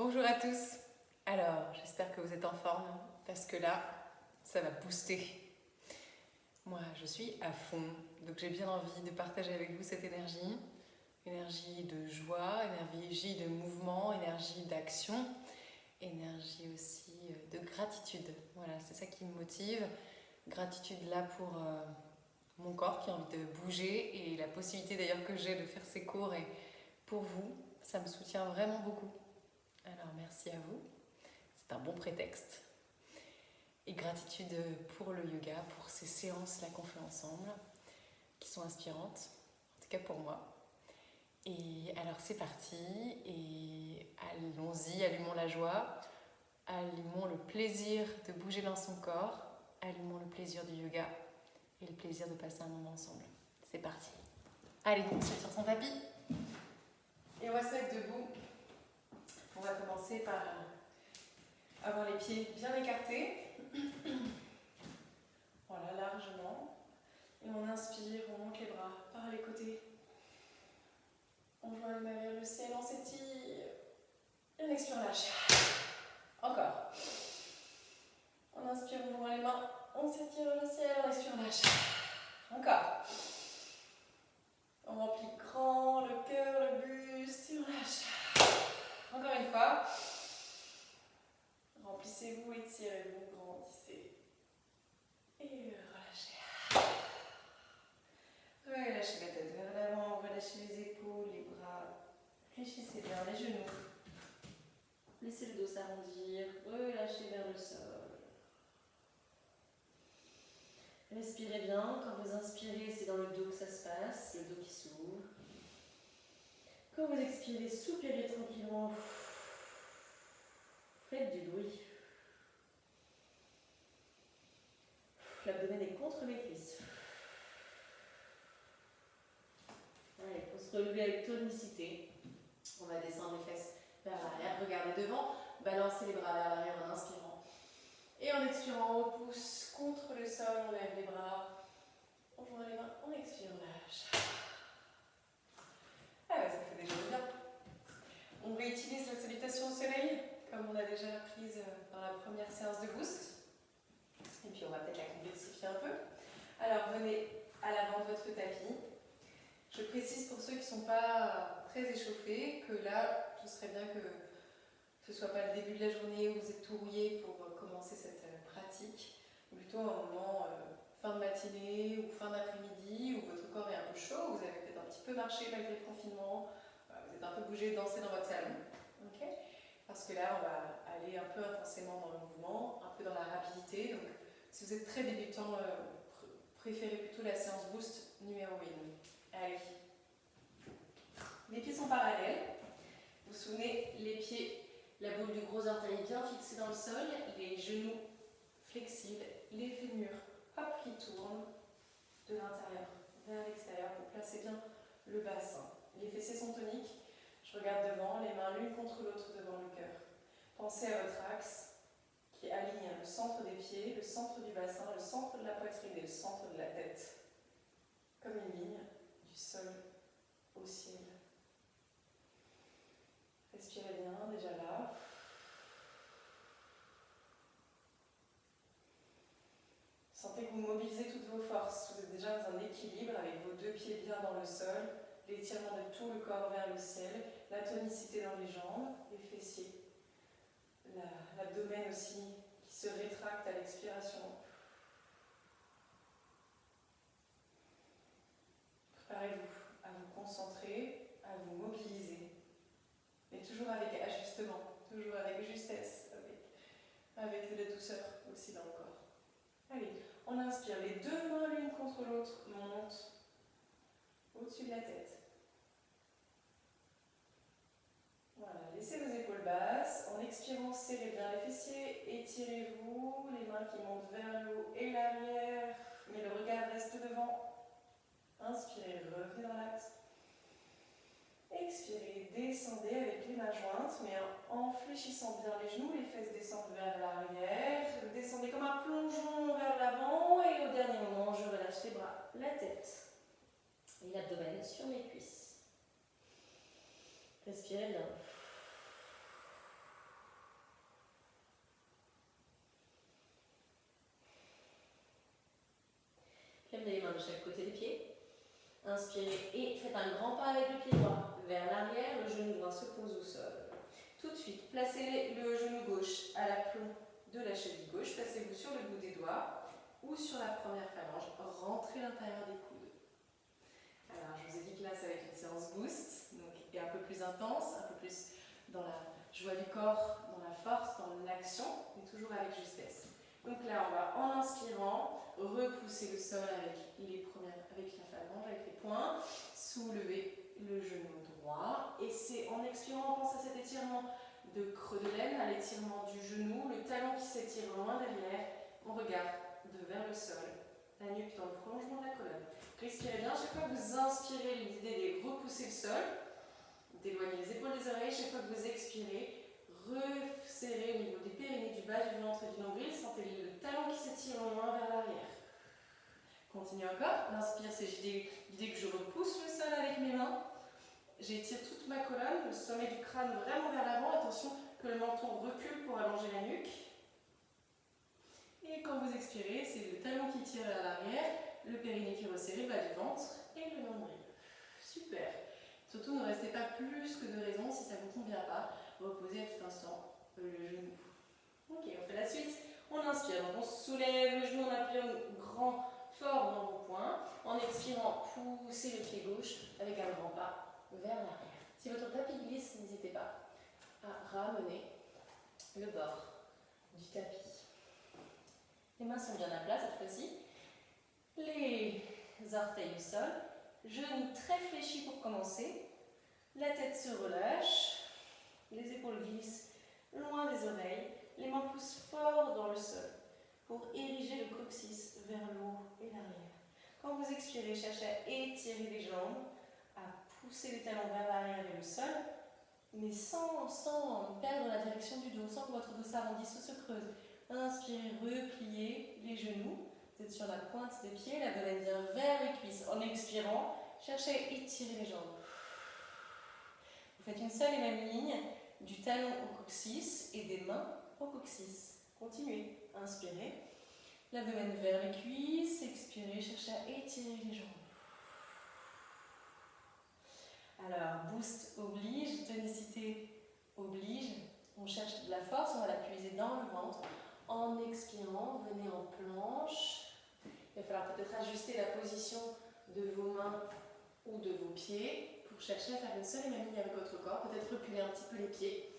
Bonjour à tous. Alors, j'espère que vous êtes en forme parce que là, ça va booster. Moi, je suis à fond, donc j'ai bien envie de partager avec vous cette énergie. Énergie de joie, énergie de mouvement, énergie d'action, énergie aussi de gratitude. Voilà, c'est ça qui me motive. Gratitude là pour mon corps qui a envie de bouger et la possibilité d'ailleurs que j'ai de faire ces cours. Et pour vous, ça me soutient vraiment beaucoup. Alors merci à vous, c'est un bon prétexte. Et gratitude pour le yoga, pour ces séances-là qu'on fait ensemble, qui sont inspirantes, en tout cas pour moi. Et alors c'est parti, et allons-y, allumons la joie, allumons le plaisir de bouger dans son corps, allumons le plaisir du yoga et le plaisir de passer un moment ensemble. C'est parti. Allez, on se met sur son tapis et on va se mettre debout. On va commencer par avoir les pieds bien écartés. Voilà, largement. Et on inspire, on monte les bras par les côtés. On joint les mains vers le ciel, on s'étire. Et on expire, on lâche. Encore. On inspire, on joint les mains, on s'étire vers le ciel, on expire, on lâche. Encore. On remplit grand le cœur, le buste, et on lâche. Encore une fois. Remplissez-vous, étirez-vous, grandissez. Et relâchez. Relâchez la tête vers l'avant, relâchez les épaules, les bras. Fléchissez bien les genoux. Laissez le dos s'arrondir, relâchez vers le sol. Respirez bien, quand vous inspirez, c'est dans le dos que ça se passe, le dos qui s'ouvre. Quand vous expirez, soupirez tranquillement. Faites du bruit. L'abdomen est contre les cuisses. Allez, pour se relever avec tonicité, on va descendre les fesses vers l'arrière, regardez devant, balancez les bras vers l'arrière en inspirant. Et en expirant, on pousse contre le sol, on lève les bras, on joint les mains, on expire, on lâche. Ah ouais, ça fait déjà bien. On réutilise la salutation au soleil, comme on a déjà apprise dans la première séance de boost. Et puis on va peut-être la complexifier un peu. Alors venez à l'avant de votre tapis. Je précise pour ceux qui ne sont pas très échauffés que là, ce serait bien que ce ne soit pas le début de la journée où vous êtes tout rouillé pour commencer cette pratique, mais plutôt un moment fin de matinée ou fin d'après-midi où votre corps est un peu chaud, vous avez peut-être un petit peu marché malgré le confinement, vous êtes un peu bougé, dansé dans votre salon. Okay, parce que là, on va aller un peu intensément dans le mouvement, un peu dans la rapidité. Donc, si vous êtes très débutant, préférez plutôt la séance boost numéro 1. Allez. Les pieds sont parallèles. Vous vous souvenez, les pieds, la boule du gros orteil bien fixée dans le sol, les genoux flexibles, les fémurs, hop, qui tournent de l'intérieur vers l'extérieur pour placer bien le bassin. Les fessiers sont toniques. Je regarde devant, les mains l'une contre l'autre devant le cœur. Pensez à votre axe qui aligne le centre des pieds, le centre du bassin, le centre de la poitrine et le centre de la tête. Comme une ligne du sol au ciel. Respirez bien, déjà là. Sentez que vous mobilisez toutes vos forces. Vous êtes déjà dans un équilibre avec vos deux pieds bien dans le sol, l'étirement de tout le corps vers le ciel, la tonicité dans les jambes, les fessiers, l'abdomen aussi qui se rétracte à l'expiration. Préparez-vous à vous concentrer, à vous mobiliser, mais toujours avec ajustement, toujours avec justesse, avec de la douceur aussi dans le corps. Allez, on inspire, les deux mains l'une contre l'autre montent au-dessus de la tête. Voilà, laissez vos épaules basses. En expirant, serrez bien les fessiers, étirez-vous, les mains qui montent vers le haut et l'arrière, mais le regard reste devant. Inspirez, revenez dans l'axe. Expirez, descendez avec les mains jointes, mais en fléchissant bien les genoux, les fesses descendent vers l'arrière. Descendez comme un plongeon vers l'avant et au dernier moment, je relâche les bras, la tête et l'abdomen sur mes cuisses. Respirez bien. chaque côté des pieds. Inspirez et faites un grand pas avec le pied droit vers l'arrière, le genou droit se pose au sol. Tout de suite, placez le genou gauche à l'aplomb de la cheville gauche, placez-vous sur le bout des doigts ou sur la première phalange, rentrez l'intérieur des coudes. Alors, je vous ai dit que là, ça va être une séance boost, donc, et un peu plus intense, un peu plus dans la joie du corps, dans la force, dans l'action, mais toujours avec justesse. Donc là, on va, en inspirant, repousser le sol avec la phalange, avec les poings, soulever le genou droit, et c'est en expirant, on pense à cet étirement de creux de laine, à l'étirement du genou, le talon qui s'étire loin derrière, on regarde vers le sol, la nuque dans le prolongement de la colonne. Respirez bien, chaque fois que vous inspirez, l'idée est de repousser le sol, d'éloigner les épaules des oreilles, chaque fois que vous expirez, resserrez au niveau des périnées, du bas du ventre et du nombril, sentez le talon qui s'étire loin vers l'arrière. Continuez encore, l'inspire, c'est l'idée que je repousse le sol avec mes mains, j'étire toute ma colonne, le sommet du crâne vraiment vers l'avant, attention que le menton recule pour allonger la nuque. Et quand vous expirez, c'est le talon qui tire vers l'arrière, le périnée qui resserre, le bas du ventre et le nombril. Super. Surtout, ne restez pas plus que de raison si ça ne vous convient pas. Reposez à tout instant le genou. Ok, on fait la suite. On inspire, donc on soulève le genou, on appuie grand, fort dans vos poings. En expirant, poussez le pied gauche avec un grand pas vers l'arrière. Si votre tapis glisse, n'hésitez pas à ramener le bord du tapis. Les mains sont bien à plat cette fois-ci. Les orteils au sol. Genoux très fléchis pour commencer. La tête se relâche. Les épaules glissent loin des oreilles. Les mains poussent fort dans le sol pour ériger le coccyx vers le haut et l'arrière. Quand vous expirez, cherchez à étirer les jambes, à pousser les talons vers l'arrière et le sol, mais sans perdre la direction du dos, sans que votre dos s'arrondisse ou se creuse. Inspirez, repliez les genoux. Vous êtes sur la pointe des pieds, l'abdomen vient vers les cuisses. En expirant, cherchez à étirer les jambes. Vous faites une seule et même ligne du talon au coccyx et des mains au coccyx. Continuez. Inspirez. L'abdomen vers les cuisses. Expirez, cherchez à étirer les jambes. Alors, boost oblige, tonicité oblige. On cherche de la force, on va la puiser dans le ventre. En expirant, venez en planche. Il va falloir peut-être ajuster la position de vos mains ou de vos pieds pour chercher à faire une seule et même ligne avec votre corps. Peut-être reculer un petit peu les pieds.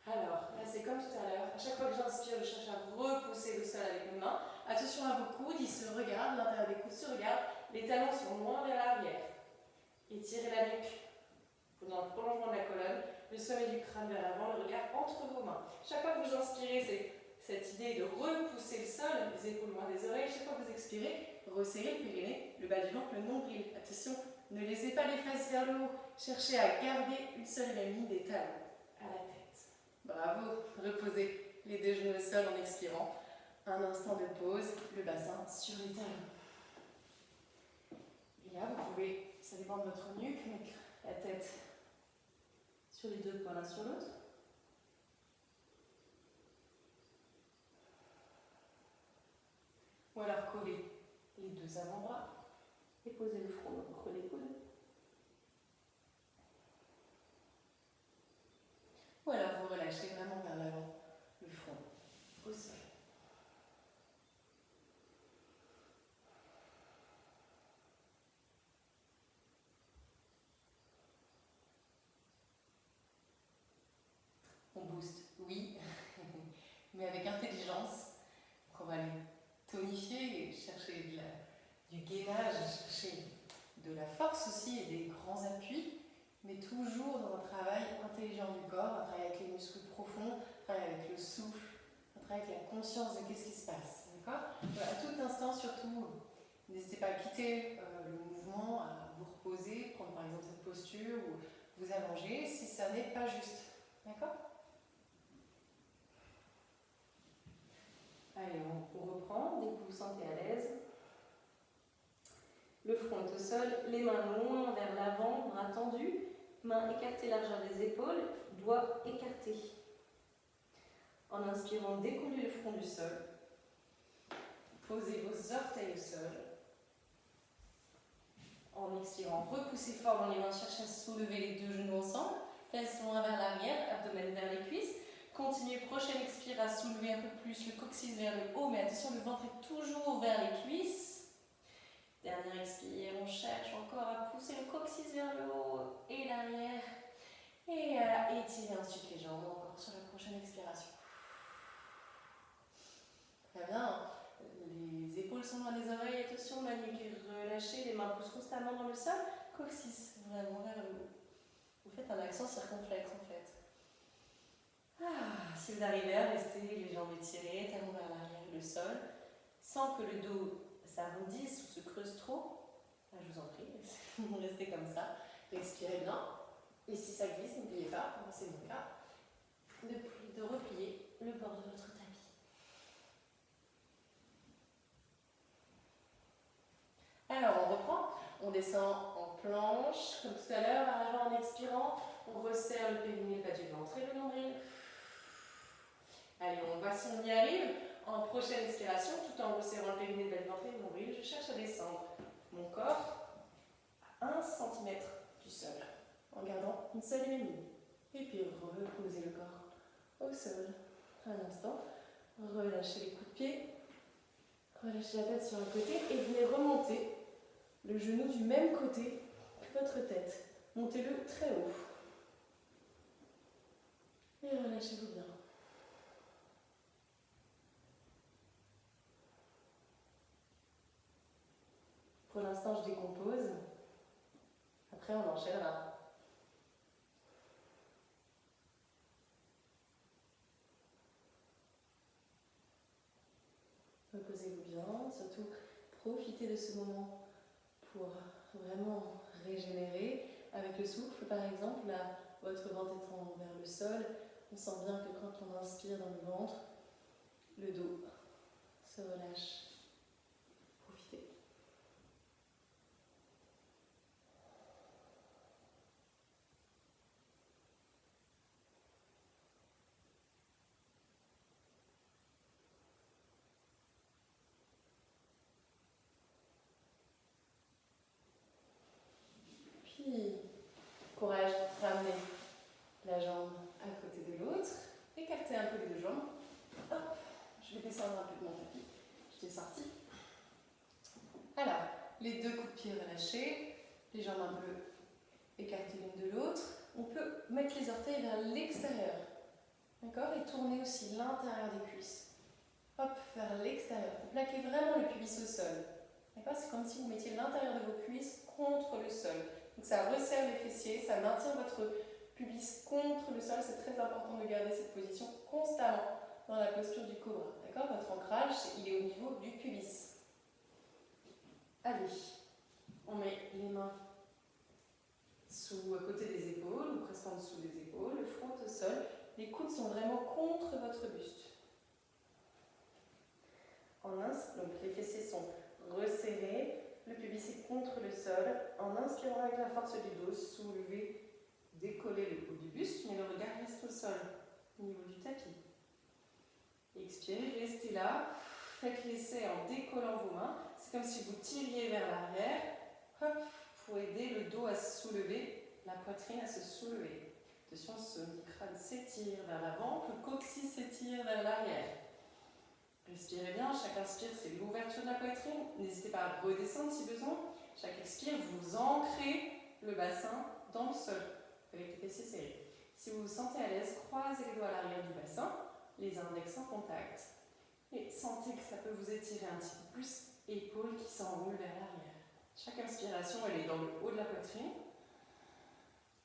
Alors, là c'est comme tout à l'heure. À chaque fois que j'inspire, je cherche à repousser le sol avec mes mains. Attention à vos coudes, ils se regardent, l'intérieur des coudes se regarde. Les talons sont loin vers l'arrière. Étirez la nuque dans le prolongement de la colonne, le sommet du crâne vers l'avant, le regard entre vos mains. Chaque fois que vous inspirez, c'est cette idée de repousser le sol, les épaules loin des oreilles. Chaque fois que vous expirez, resserrez le périnée, le bas du ventre, le nombril. Attention, ne laissez pas les fesses vers le haut. Cherchez à garder une seule et même ligne des talons à la tête. Bravo, reposez les deux genoux au sol en expirant. Un instant de pause, le bassin sur les talons. Et là, vous pouvez, ça dépend de votre nuque, mettre la tête sur les deux poings l'un sur l'autre. Ou alors coller les deux avant-bras et poser le front entre les coudes. Ou alors vous relâchez vraiment vers l'avant le front au sol. On booste, oui, mais avec intelligence. Donc on va les tonifier et chercher du gainage, chercher de la force aussi et des grands appuis, mais toujours dans un travail intelligent du corps, un travail avec les muscles profonds, un travail avec le souffle, un travail avec la conscience de qu'est-ce qui se passe. D'accord ? À tout instant, surtout, n'hésitez pas à quitter le mouvement, à vous reposer, prendre par exemple cette posture ou vous allonger si ça n'est pas juste. D'accord ? Allez, on reprend dès que vous vous sentez à l'aise. Le front est au sol, les mains loin vers l'avant, bras tendus, mains écartées largeur des épaules, doigts écartés. En inspirant, décollez le front du sol. Posez vos orteils au sol. En expirant, repoussez fort dans les mains, cherchez à soulever les deux genoux ensemble. Fesses loin vers l'arrière, abdomen vers les cuisses. Continuez, prochaine expire, à soulever un peu plus le coccyx vers le haut, mais attention, le ventre est toujours vers les cuisses. Dernière expire, on cherche encore à pousser le coccyx vers le haut et l'arrière. Et à étirer ensuite les jambes, encore sur la prochaine expiration. Très bien. Les épaules sont loin des oreilles, attention, la nuque est relâchée, les mains poussent constamment dans le sol. Coccyx vraiment vers le haut. Vous faites un accent circonflexe en fait. Si vous arrivez à rester les jambes étirées, talons vers l'arrière et le sol, sans que le dos s'arrondisse ou se creuse trop, je vous en prie, restez comme ça. Respirez bien. Et si ça glisse, n'oubliez pas, c'est mon cas, de replier le bord de votre tapis. Alors, on reprend, on descend en planche, comme tout à l'heure, avant en expirant, on resserre le périnée, le bas du ventre et le nombril. Allez, on voit si on y arrive. En prochaine expiration, tout en resserrant le périnée, le bas du ventre et le nombril, je cherche à descendre mon corps à 1 cm du sol, en gardant une seule ligne. Et puis, reposez le corps au sol. Un instant, relâchez les coups de pied, relâchez la tête sur un côté et venez remonter le genou du même côté que votre tête. Montez-le très haut. Et relâchez-vous bien. Pour l'instant, je décompose. Après, on enchaînera. Reposez-vous bien. Surtout, profitez de ce moment pour vraiment régénérer. Avec le souffle, par exemple, là, votre ventre étant vers le sol, on sent bien que quand on inspire dans le ventre, le dos se relâche. Profitez. Puis, courage, ramenez la jambe à côté de l'autre. Écartez un peu les deux jambes. Hop, je vais descendre un peu de mon tapis. Je t'ai sorti. Alors, les deux coups de pied relâchés, les jambes un peu écartées l'une de l'autre. On peut mettre les orteils vers l'extérieur. D'accord? Et tourner aussi l'intérieur des cuisses. Hop, vers l'extérieur. Vous plaquez vraiment le pubis au sol. D'accord? C'est comme si vous mettiez l'intérieur de vos cuisses contre le sol. Donc ça resserre les fessiers, ça maintient votre pubis contre le sol. C'est très important de garder cette position constamment dans la posture du cobra. D'accord? Votre ancrage, il est au niveau du pubis. Allez, on met les mains à côté des épaules, ou presque en dessous des épaules, le front au sol. Les coudes sont vraiment contre votre buste. Donc les fessiers sont resserrés, le pubis est contre le sol. En inspirant avec la force du dos, soulevez, décollez le haut du buste, mais le regard reste au sol, au niveau du tapis. Expirez, restez là. Faites l'essai en décollant vos mains. C'est comme si vous tiriez vers l'arrière. Hop, pour aider le dos à se soulever, la poitrine à se soulever. Attention, le crâne s'étire vers l'avant, le coccyx s'étire vers l'arrière. Respirez bien, chaque inspire c'est l'ouverture de la poitrine. N'hésitez pas à redescendre si besoin. Chaque expire, vous ancrez le bassin dans le sol avec les fessiers serrés. Si vous vous sentez à l'aise, croisez les doigts à l'arrière du bassin, les index en contact. Et sentez que ça peut vous étirer un petit peu plus, épaules qui s'enroulent vers l'arrière. Chaque inspiration, elle est dans le haut de la poitrine.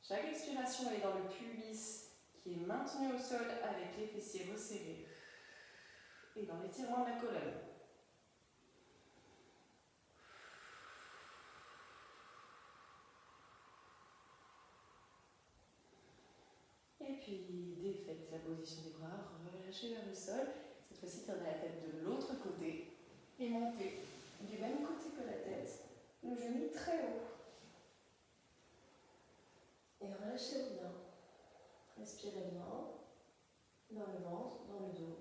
Chaque expiration, elle est dans le pubis qui est maintenu au sol avec les fessiers resserrés. Et dans l'étirement de la colonne. Et puis, défaites la position des bras, relâchez vers le sol. Cette fois-ci, tournez la tête de l'autre côté et montez du même côté que la tête, le genou très haut. Et relâchez-vous bien. Respirez bien, dans le ventre, dans le dos.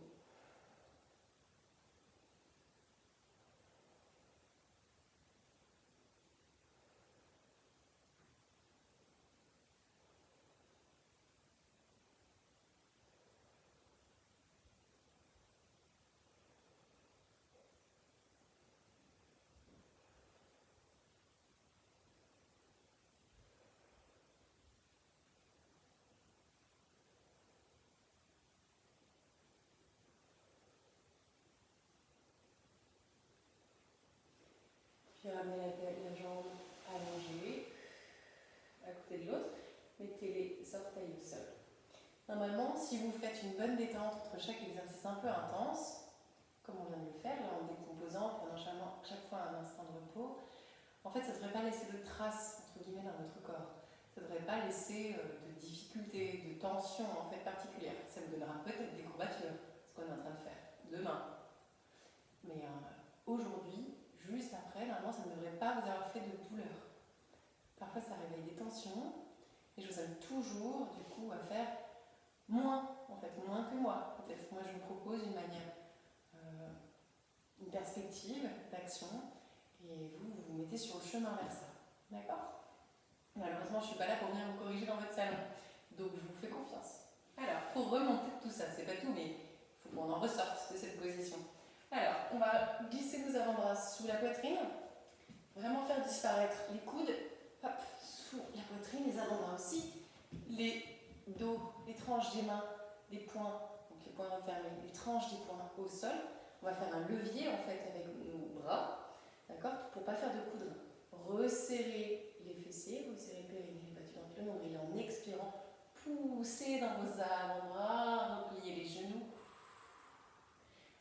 puis ramenez la jambe allongée à côté de l'autre. Mettez les orteils au sol. Normalement, si vous faites une bonne détente entre chaque exercice un peu intense, comme on vient de le faire, là, en décomposant, en prenant chaque fois un instant de repos, en fait, ça ne devrait pas laisser de traces, entre guillemets, dans votre corps. Ça ne devrait pas laisser de difficultés, de tensions en fait, particulières. Ça vous donnera peut-être des courbatures, ce qu'on est en train de faire demain. Mais aujourd'hui, juste après, normalement, ça ne devrait pas vous avoir fait de douleur. Parfois, ça réveille des tensions. Et je vous invite toujours, du coup, à faire moins, en fait, moins que moi. Peut-être moi, je vous propose une manière, une perspective d'action, et vous vous mettez sur le chemin vers ça. D'accord? Malheureusement, je ne suis pas là pour venir vous corriger dans votre salon, donc je vous fais confiance. Alors, pour remonter tout ça, c'est pas tout, mais il faut qu'on en ressorte de cette position. Alors, on va glisser nos avant-bras sous la poitrine, vraiment faire disparaître les coudes, hop, sous la poitrine, les avant-bras aussi, les dos, les tranches des mains, les poings, donc les poings refermés, les tranches des poings au sol. On va faire un levier en fait avec nos bras, d'accord, pour ne pas faire de coude. Resserrez les fessiers, resserrez le périnée, les bas du ventre, le nombril, en expirant, poussez dans vos avant-bras, repliez les genoux.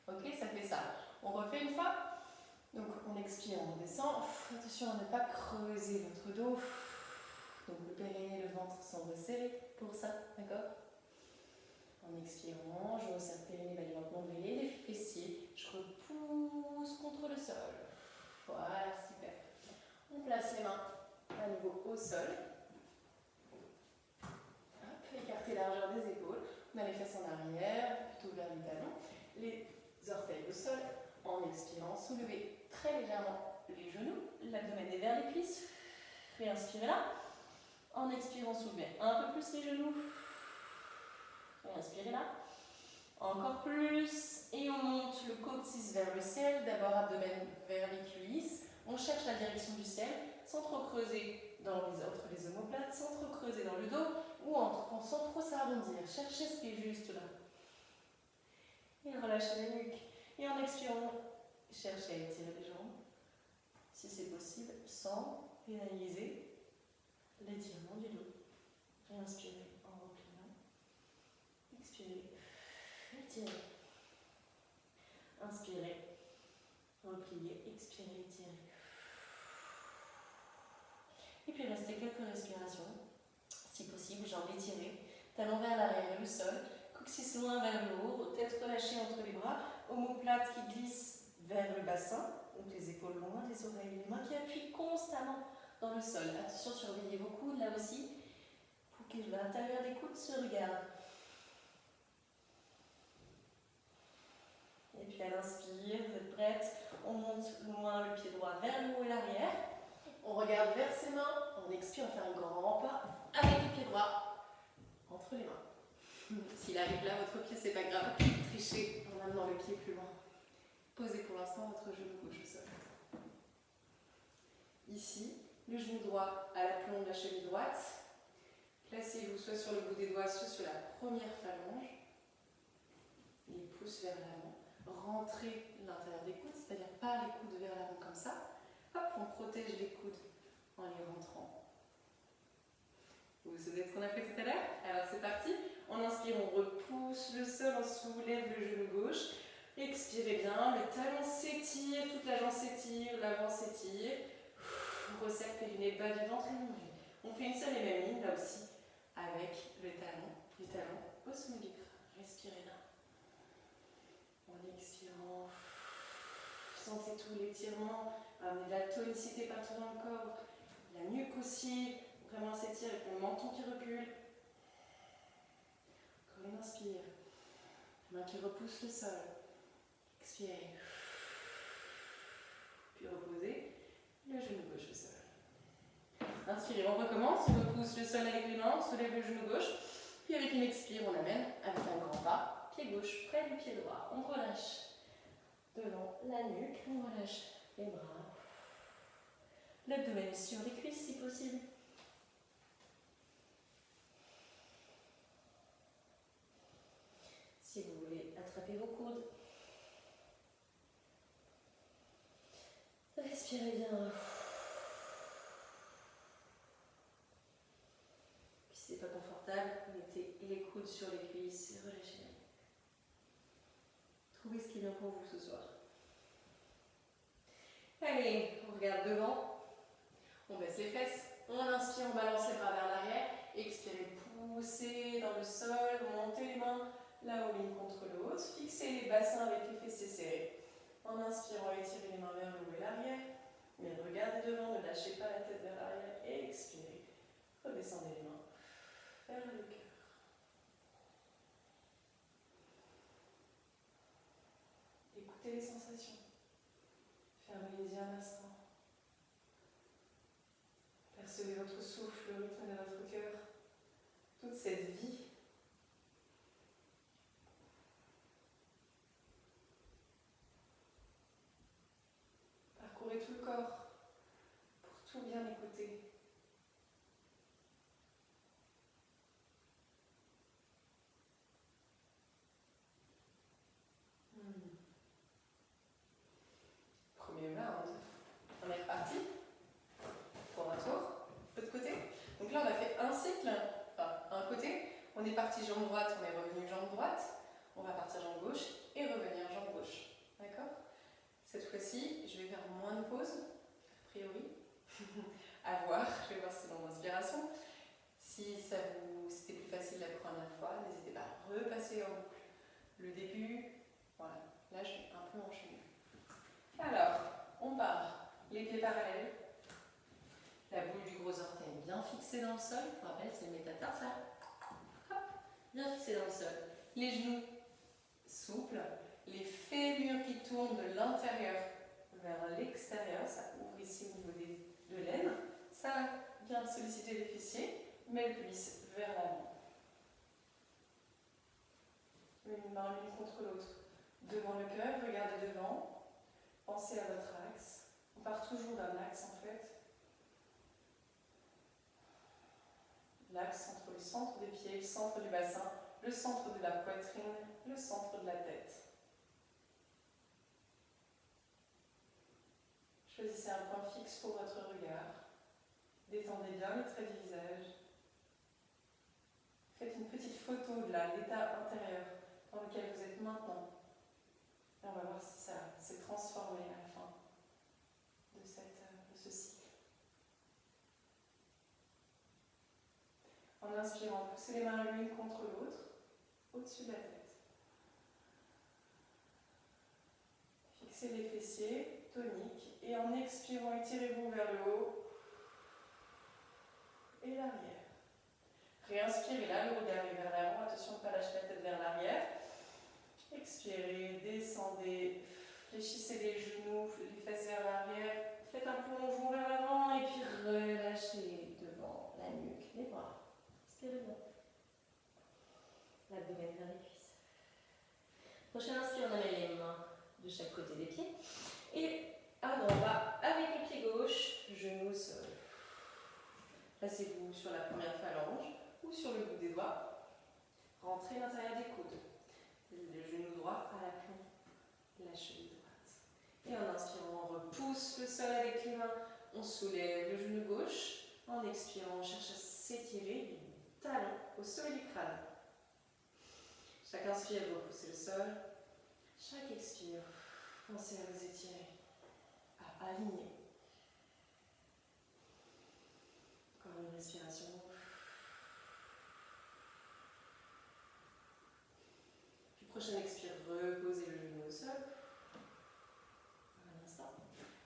Ok, ça fait ça. On refait une fois. Donc on expire, on descend. Attention à ne pas creuser votre dos. Donc le périnée, le ventre sont resserrés pour ça, d'accord? En expirant, je resserre le périnée, bas du ventre, nombril et les fessiers. Je repousse contre le sol. Voilà, super. On place les mains à nouveau au sol. Hop, écartez la largeur des épaules. On a les fesses en arrière, plutôt vers les talons. Les orteils au sol. En expirant, soulevez très légèrement les genoux. L'abdomen est vers les cuisses. Réinspirez là. En expirant, soulevez un peu plus les genoux. Réinspirez là. Encore plus. Et on monte le coccyx vers le ciel. D'abord abdomen vers les cuisses. On cherche la direction du ciel sans trop creuser entre les omoplates, sans trop creuser dans le dos ou sans trop s'arrondir. Cherchez ce qui est juste là. Et relâchez la nuque. Et en expirant, cherchez à étirer les jambes, si c'est possible, sans pénaliser l'étirement du dos. Réinspirez en repliant. Expirez, étirez. Inspirez, repliez, expirez, étirez. Et puis restez quelques respirations, si possible, jambes étirées, talons vers l'arrière, le sol, coccyx loin vers le haut, tête relâchée entre les bras, omoplate qui glisse vers le bassin, donc les épaules loin des oreilles, les mains qui appuient constamment dans le sol. Attention, surveillez vos coudes là aussi, pour que l'intérieur des coudes se regarde. Et puis à l'inspire, vous êtes prête, on monte loin le pied droit vers le haut et l'arrière. On regarde vers ses mains, on expire, on fait un grand pas avec le pied droit entre les mains. S'il arrive là, votre pied, c'est pas grave, trichez en amenant le pied plus loin. Posez pour l'instant votre genou gauche au sol. Ici, le genou droit à l'aplomb de la cheville droite. Placez-vous soit sur le bout des doigts, soit sur la première phalange. Les pouces vers l'avant. Rentrez l'intérieur des coudes, c'est-à-dire pas les coudes vers l'avant comme ça. Hop, on protège les coudes en les rentrant. Vous vous souvenez de ce qu'on a fait tout à l'heure? Alors c'est parti. En inspirant, on repousse le sol, on soulève le genou gauche. Expirez bien, le talon s'étire, toute la jambe s'étire, l'avant s'étire. Resserre périnée, bas du ventre et nombril. On fait une seule et même ligne là aussi avec le talon au sommet du crâne. Respirez là. En expirant, sentez tout l'étirement, amenez de la tonicité partout dans le corps, la nuque aussi, vraiment s'étire avec le menton qui recule. Encore une inspire, la main qui repousse le sol. Expirez. Puis reposez le genou gauche au sol. Inspirez, on recommence, on repousse le sol avec les mains, on soulève le genou gauche. Puis avec une expire, on amène avec un grand pas, pied gauche près du pied droit. On relâche devant la nuque, on relâche les bras. L'abdomen sur les cuisses si possible. Si vous voulez attraper vos coudes. Respirez. expirez bien. Si c'est pas confortable, mettez les coudes sur les cuisses et relâchez la nuque. Trouvez ce qui est bien pour vous ce soir. Allez, on regarde devant. On baisse les fesses. On inspire, on balance les bras vers l'arrière. Expirez, poussez dans le sol, montez les mains là où l'une contre l'autre. Fixez les bassins avec les fessiers serrés. En inspirant, étirez les mains vers le haut et l'arrière. Mais regardez devant, ne lâchez pas la tête vers l'arrière. Et expirez. Redescendez les mains vers le cœur. Écoutez les sensations. Fermez les yeux un instant. Percevez votre souffle, le rythme de votre cœur. Toute cette vie. Parcourez tout le corps pour tout bien écouter. Premier round. On est reparti pour un tour. L'autre côté. Donc là, on a fait un cycle, enfin un côté. On est parti jambe droite, on est revenu jambe droite. On va partir jambe gauche et revenir jambe gauche. D'accord? Cette fois-ci, je vais faire moins de pauses, a priori. À voir, je vais voir si c'est dans l'inspiration. Si c'était plus facile la première fois, n'hésitez pas à repasser en boucle le début. Voilà, là je vais un peu enchaîner. Alors, on part, les pieds parallèles, la boule du gros orteil bien fixée dans le sol. Je vous rappelle, c'est le métatarsal. Hop, bien fixé dans le sol. Les genoux souples, les fémurs qui tournent de l'intérieur vers l'extérieur, ça ouvre ici au niveau de l'aine. Ça vient solliciter les fessiers, mais le cuisse vers l'avant. Une main l'une contre l'autre. Devant le cœur, regardez devant. Pensez à votre axe. On part toujours d'un axe en fait. L'axe entre le centre des pieds, le centre du bassin, le centre de la poitrine, le centre de la tête. Choisissez un point fixe pour votre regard. Détendez bien les traits du visage. Faites une petite photo de l'état intérieur dans lequel vous êtes maintenant. Et on va voir si ça s'est transformé à la fin de ce cycle. En inspirant, poussez les mains l'une contre l'autre, au-dessus de la tête. Fixez les fessiers, toniques, et en expirant, étirez-vous vers le haut et l'arrière. Réinspirez là, le regard est vers l'avant, attention de ne pas lâcher la tête vers l'arrière. Expirez, descendez, fléchissez les genoux, les fesses vers l'arrière. Faites un plongeon vers l'avant et puis relâchez devant la nuque, les bras. Respirez bien. L'abdomen vers les cuisses. Prochaine inspire, on amène les mains de chaque côté des pieds. Et avant, on va avec le pied gauche, genou sol. Placez-vous sur la première phalange ou sur le bout des doigts. Rentrez l'intérieur des coudes. Le genou droit à l'aplomb, la cheville droite. Et en inspirant, on repousse le sol avec les mains. On soulève le genou gauche. En expirant, on cherche à s'étirer du talon au sommet du crâne. Chaque inspire, vous repoussez le sol. Chaque expire, pensez à vous étirer, à aligner. Encore une respiration. Puis prochaine expire, reposez le genou au sol. Un instant.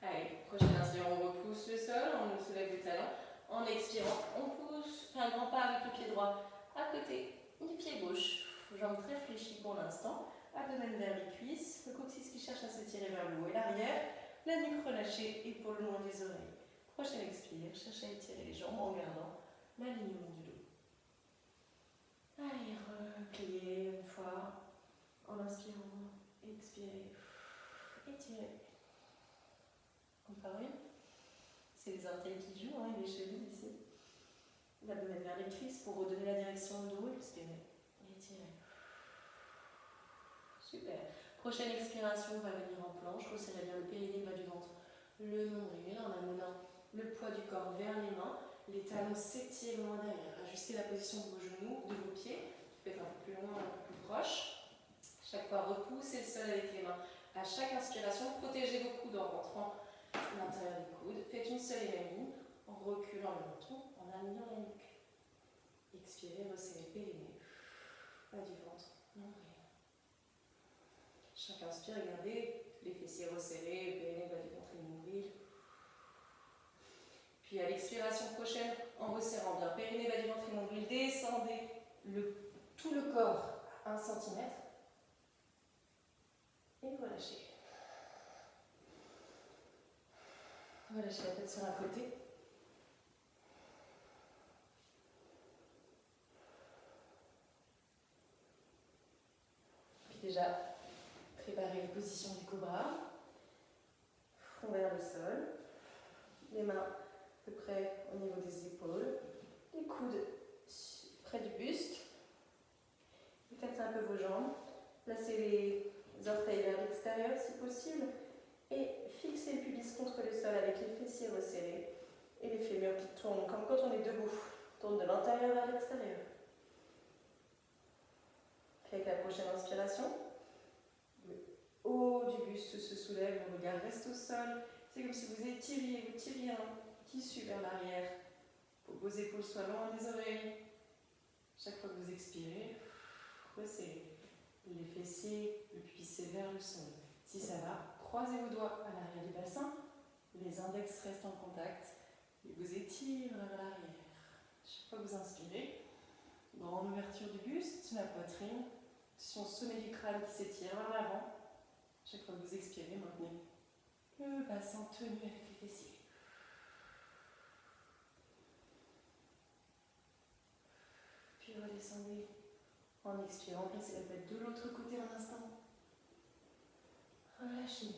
Allez, prochaine inspire, on repousse le sol, on soulève les talons. En expirant, on pousse, fait un grand pas avec le pied droit à côté du pied gauche. Jambes très fléchies pour l'instant. Abdomen vers les cuisses, le coccyx qui cherche à s'étirer vers le haut et l'arrière. La nuque relâchée, épaules le long des oreilles. Prochaine expire, cherchez à étirer les jambes en gardant l'alignement du dos. Allez, repliez une fois. En inspirant, expirez, étirez. Encore une. C'est les orteils qui jouent, hein, et les chevilles ici. L'abdomen vers les cuisses pour redonner la direction au dos. Expirez, étirez. Super. Prochaine expiration, on va venir en planche. Resserrez bien le périnée, le bas du ventre le nombril en amenant le poids du corps vers les mains. Les talons s'étirent loin derrière. Ajustez la position de vos genoux, de vos pieds, qui peut être un peu plus loin, un peu plus proche. Chaque fois, repoussez le sol avec les mains. À chaque inspiration, protégez vos coudes en rentrant à l'intérieur des coudes. Faites une seule et même ligne en reculant le menton, en alignant la nuque. Expirez, resserrez le périnée. Bas du ventre, nombril. Chaque inspire, regardez les fessiers resserrés, le périnée, bas du ventre et nombril. Puis à l'expiration prochaine, en resserrant bien périnée, bas du ventre et nombril, descendez tout le corps à 1 cm. Et relâchez. Relâchez la tête sur un côté. Puis déjà, préparez la position du cobra. Front vers le sol. Les mains à peu près au niveau des épaules. Les coudes près du buste. Écartez un peu vos jambes. Placez les orteils vers l'extérieur si possible. Et fixez le pubis contre le sol avec les fessiers resserrés. Et les fémurs qui tournent comme quand on est debout. Tournent de l'intérieur vers l'extérieur. Puis avec la prochaine inspiration, le haut du buste se soulève, le regard reste au sol. C'est comme si vous tiriez un tissu vers l'arrière pour que vos épaules soient loin des oreilles. Chaque fois que vous expirez, resserrez les fessiers, le pubis vers le sol. Si ça va, croisez vos doigts à l'arrière du bassin, les index restent en contact et vous étirez vers l'arrière. Chaque fois que vous inspirez, grande ouverture du buste, la poitrine, sommet du crâne qui s'étire vers l'avant. Chaque fois que vous expirez, maintenez le bassin tenu avec les fessiers. Puis redescendez en expirant, placez la tête de l'autre côté un instant. Relâchez.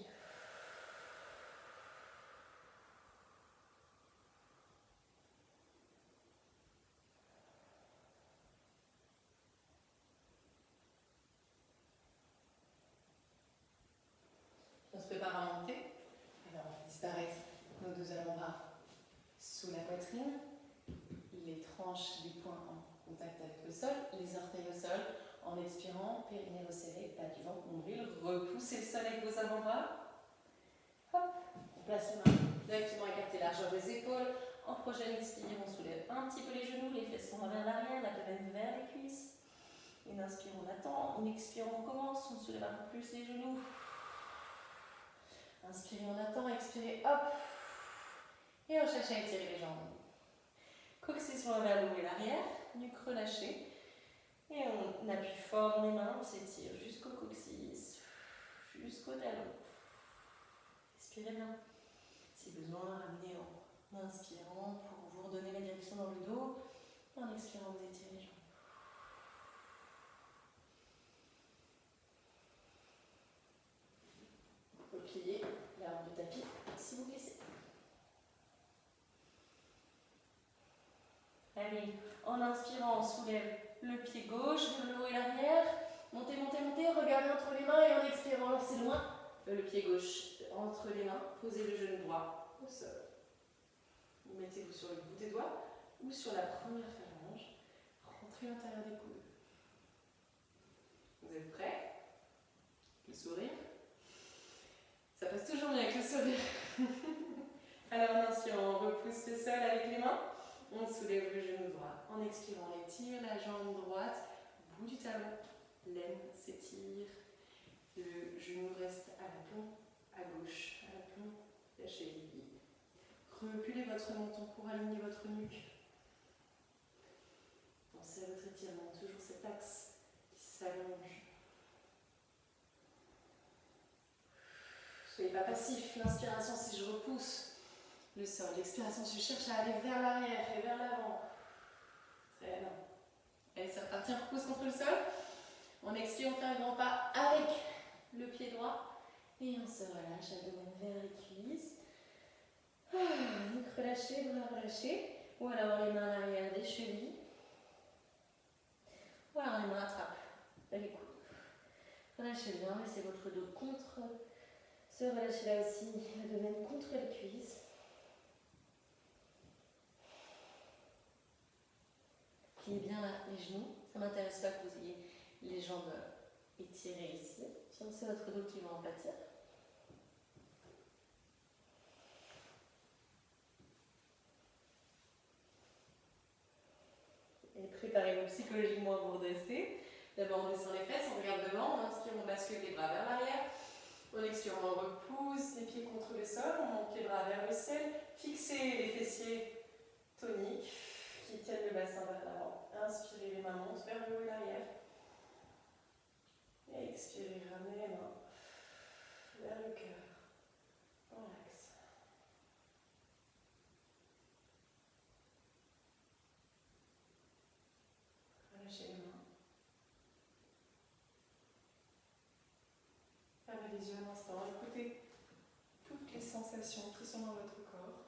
On se prépare à monter. Alors on fait disparaître nos deux avant-bras sous la poitrine, les tranches du poing en contact avec le sol, les orteils au sol. En expirant, périnée resserré, bas du ventre, nombril. Repoussez le sol avec vos avant-bras. Hop, on place les mains directement écartées, largeur des épaules. En prochaine expire, on soulève un petit peu les genoux, les fesses sont vers l'arrière, l'abdomen vers les cuisses. Une inspire, on attend. Une expire, on commence. On soulève un peu plus les genoux. Inspirez, on attend. Expirez, hop. Et on cherche à étirer les jambes. Coccyx vers le haut et l'arrière. Nuque relâchée. Et on appuie fort les mains. On s'étire jusqu'au coccyx, jusqu'au talon. Expirez bien. Si besoin, ramenez en inspirant pour vous redonner la direction dans le dos. Et en expirant, vous étirez les jambes. Repliez la rampe de tapis si vous glissez. Allez, en inspirant, on soulève le pied gauche vers le haut et l'arrière. Montez, montez, montez, regardez entre les mains et en expirant, c'est loin. Le pied gauche entre les mains, posez le genou droit au sol. Vous mettez-vous sur le bout des doigts ou sur la première phalange. Rentrez l'intérieur des coudes. Vous êtes prêts? Le sourire. Ça passe toujours bien avec le sourire. Alors en inspirant, on repousse le sol avec les mains. On soulève le genou droit. En expirant, on étire la jambe droite, bout du talon. L'aine s'étire. Le genou reste à l'aplomb, à gauche, à l'aplomb. Lâchez les billes. Reculez votre menton pour aligner votre nuque. Pensez à votre étirement, toujours cet axe qui s'allonge. Soyez pas passif. L'inspiration, si je repousse le sol. L'expiration, je cherche à aller vers l'arrière et vers l'avant. Très bien. Allez, c'est reparti, on repousse contre le sol. On expire, on fait un grand pas avec le pied droit. Et on se relâche, abdomen vers les cuisses. Nuque relâchée, bras relâchés. Ou alors les mains à l'arrière des chevilles. Ou alors les mains attrapent les coudes. Relâchez bien, laissez votre dos contre Se relâcher là aussi, l'abdomen contre les cuisses. Pliez bien les genoux. Ça ne m'intéresse pas que vous ayez les jambes étirées ici. Sinon, c'est votre dos qui va en pâtir. Et préparez-vous psychologiquement à vous redresser. D'abord, on descend les fesses, on regarde devant, on inspire, on bascule les bras vers l'arrière. On expire, on repousse les pieds contre le sol, on monte les bras vers le ciel. Fixez les fessiers toniques qui tiennent le bassin vers l'avant. Inspirez, les mains montent vers le haut et l'arrière. Et expirez, ramenez les mains vers le cœur. Relax. Relâchez les mains. Fermez les yeux un instant. Écoutez toutes les sensations qui sont dans votre corps.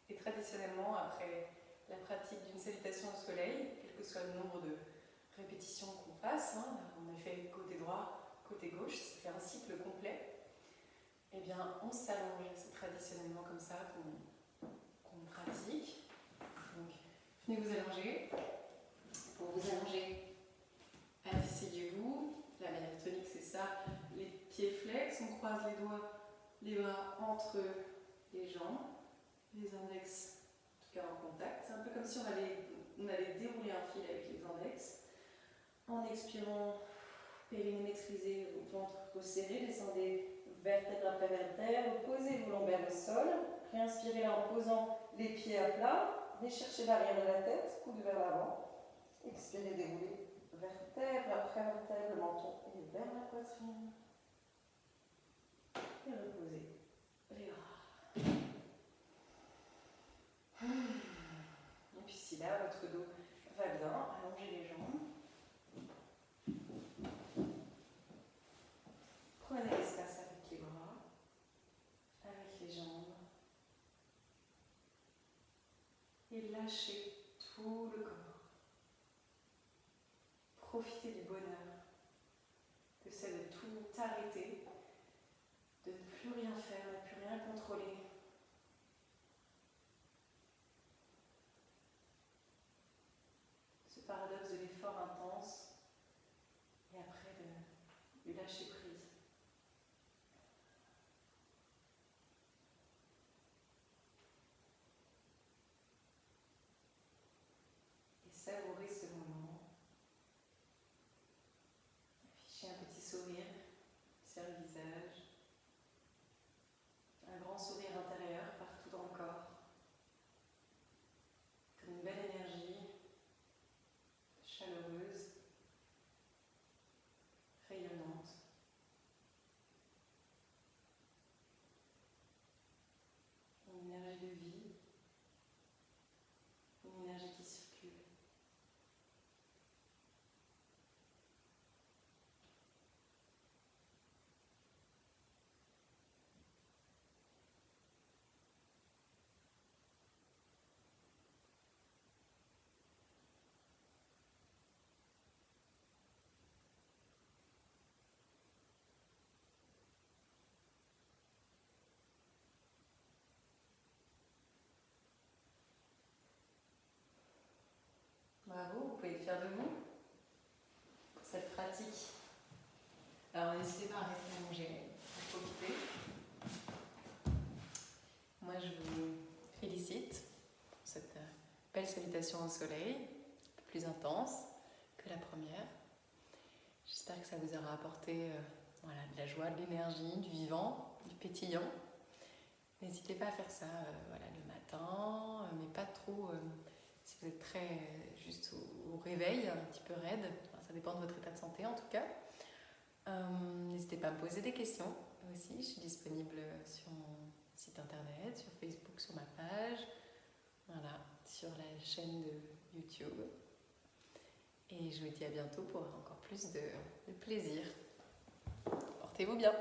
Et traditionnellement, après la pratique d'une salutation au soleil, quel que soit le nombre de répétitions qu'on fasse, on a fait côté droit, côté gauche, ça fait un cycle complet, eh bien on s'allonge, c'est traditionnellement comme ça qu'on pratique. Donc venez vous allonger. Pour vous allonger, asseyez-vous. La manière tonique, c'est ça, les pieds flex, on croise les doigts, les bras entre les jambes, les index en tout cas en contact. C'est un peu comme si on allait dérouler un fil avec les index. En expirant, périnée maîtrisé, ventre resserré, descendez vertèbre après vertèbre, posez vos lombaires au sol, réinspirez là en posant les pieds à plat, venez chercher l'arrière de la tête, coude vers l'avant, expirez, déroulez vertèbre après vertèbre, le menton et vers la poitrine, et reposez les bras. Et puis si là votre dos va bien, allongez les jambes. Prenez l'espace avec les bras, avec les jambes. Et lâchez tout le corps. Profitez du bonheur que c'est de tout arrêter, de ne plus rien faire, de ne plus rien contrôler. Ce paradoxe de l'effort intense et après du lâcher prise. Et savourez ce moment. Affichez un petit sourire sur le visage. Un grand sourire intérieur partout dans le corps. Comme une belle énergie chaleureuse, rayonnante. Une énergie de vie, une énergie qui circule. Bravo, vous pouvez être fiers de vous pour cette pratique. Alors n'hésitez pas à rester allongé, à profiter. Moi je vous félicite pour cette belle salutation au soleil, un peu plus intense que la première. J'espère que ça vous aura apporté de la joie, de l'énergie, du vivant, du pétillant. N'hésitez pas à faire ça le matin, mais pas trop si vous êtes très juste au réveil, un petit peu raide. Enfin, ça dépend de votre état de santé en tout cas. N'hésitez pas à me poser des questions aussi. Je suis disponible sur mon site internet, sur Facebook, sur ma page, sur la chaîne de YouTube. Et je vous dis à bientôt pour encore plus de plaisir. Portez-vous bien.